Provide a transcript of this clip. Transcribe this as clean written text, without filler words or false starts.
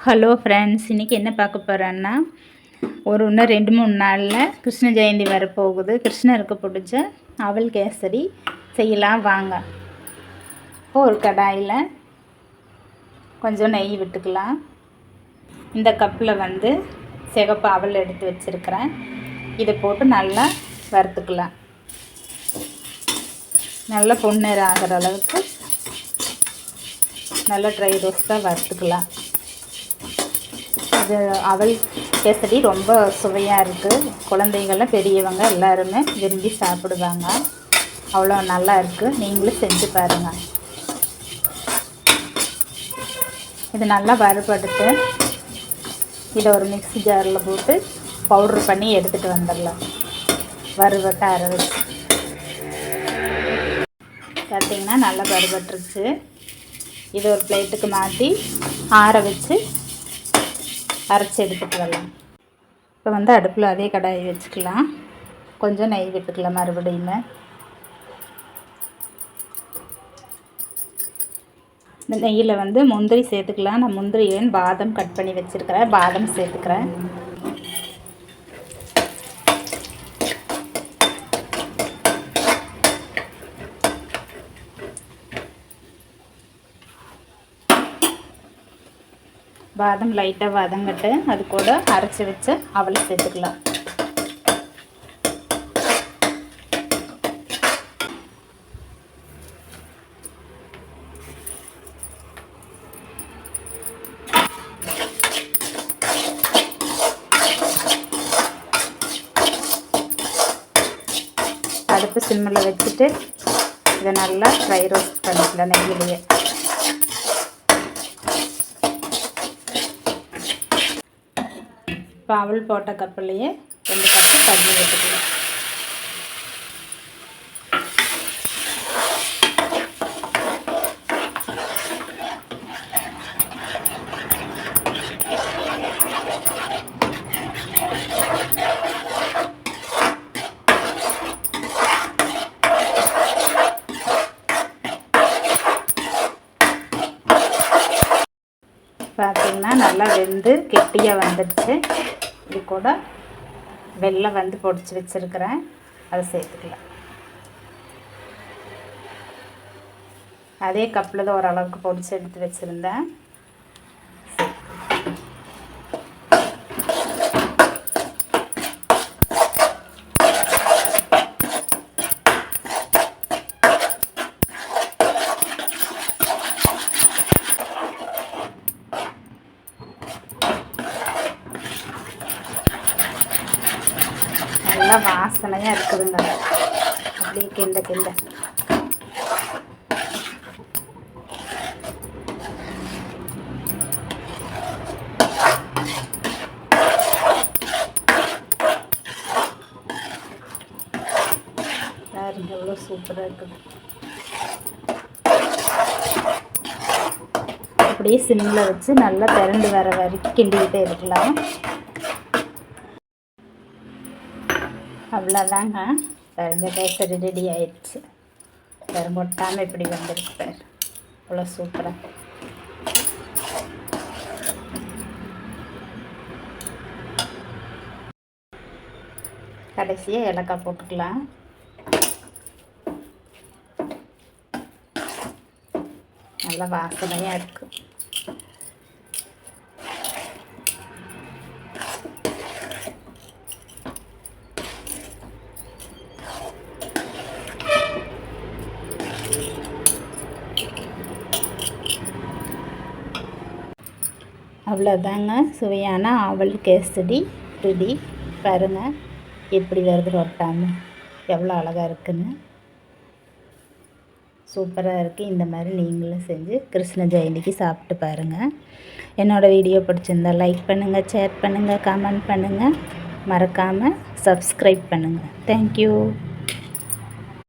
Hello friends, இன்றைக்கி என்ன பார்க்க போகிறேன்னா இன்னும் 2-3 நாளில் கிருஷ்ண ஜெயந்தி வரப்போகுது. கிருஷ்ணருக்கு பிடிச்ச அவல் கேசரி செய்யலாம் வாங்க. ஒரு கடாயில் கொஞ்சம் நெய் விட்டுக்கலாம். இந்த கப்பில் சிகப்பு அவல் எடுத்து வச்சுருக்கிறேன். இதை போட்டு நல்லா வறுத்துக்கலாம். நல்லா பொன்னிறம் ஆகிற அளவுக்கு நல்லா ட்ரை ரோஸ்ட்டாக வறுத்துக்கலாம். இது அவல் கேசரி ரொம்ப சுவையாக இருக்குது. குழந்தைங்கள்லாம் பெரியவங்க எல்லாருமே விரும்பி சாப்பிடுவாங்க. அவ்வளோ நல்லா இருக்குது. நீங்களும் செஞ்சு பாருங்கள். இது நல்லா வறுபடுத்து இதை ஒரு மிக்ஸி ஜாரில் போட்டு பவுட்ரு பண்ணி எடுத்துகிட்டு வந்துடலாம். வறுபட்ட அரை வச்சு பார்த்திங்கன்னா நல்லா வறுபட்டுருச்சு. இதை ஒரு பிளேட்டுக்கு மாற்றி ஆற வச்சு அரைச்சி எடுத்துகிட்டு வரலாம். இப்போ அடுப்பில் அதே கடாயை வச்சுக்கலாம். கொஞ்சம் நெய் விட்டுக்கலாம். மறுபடியும் இந்த நெய்யில் முந்திரி சேர்த்துக்கலாம். நான் முந்திரியும் பாதம் கட் பண்ணி வச்சுருக்கிறேன். பாதம் சேர்த்துக்கிறேன். பாதம் லைட்டாக வதங்கட்டு அது கூட அரைச்சி வச்சு அவல் சேர்த்துக்கலாம். அடுப்பு சிம்மில் வச்சுட்டு இதை நல்லா ஃப்ரை ரோஸ்ட் பண்ணிக்கலாம் நெய்யிலேயே. இப்போ அவல் போட்ட கப்புலேயே 2 கப்பு தண்ணி ஊற்றிக்கலாம். பார்த்திங்கன்னா நல்லா வெந்து கெட்டியாக வந்துடுச்சு. இது கூட வெல்லம் பொடிச்சு வச்சுருக்கிறேன். அதை சேர்த்துக்கலாம். அதே கப்பில் தான் ஓரளவுக்கு பொடிச்சு எடுத்து வச்சுருந்தேன். நல்லா வாசனையாக இருக்குதுங்க. அப்படியே கிண்ட கிண்ட பாருங்க எவ்வளோ சூப்பராக இருக்குது. அப்படியே சிம்மில் வச்சு நல்லா திரண்டு வர வரைக்கும் கிண்டிக்கிட்டே இருக்கலாம். அவ்வளோதாங்க. பாருங்க கேசரி ரெடி ஆயிடுச்சு. வேறு மொட்டாமல் இப்படி வந்துருக்கு பாரு. அவ்வளோ சூப்பராக. கடைசியாக ஏலக்காய் போட்டுக்கலாம். நல்லா வாசனையாக இருக்குது. அவ்வளோதாங்க. சுவையான அவல் கேசரி ரெடி. பாருங்கள் எப்படி வருது ரொட்டாமல். எவ்வளோ அழகாக இருக்குன்னு. சூப்பராக இருக்குது. இந்த மாதிரி நீங்களும் செஞ்சு கிருஷ்ண ஜெயந்திக்கு சாப்பிட்டு பாருங்கள். என்னோடய வீடியோ பிடிச்சிருந்தால் லைக் பண்ணுங்கள், ஷேர் பண்ணுங்கள், கமெண்ட் பண்ணுங்கள். மறக்காமல் சப்ஸ்கிரைப் பண்ணுங்கள். தேங்க்யூ.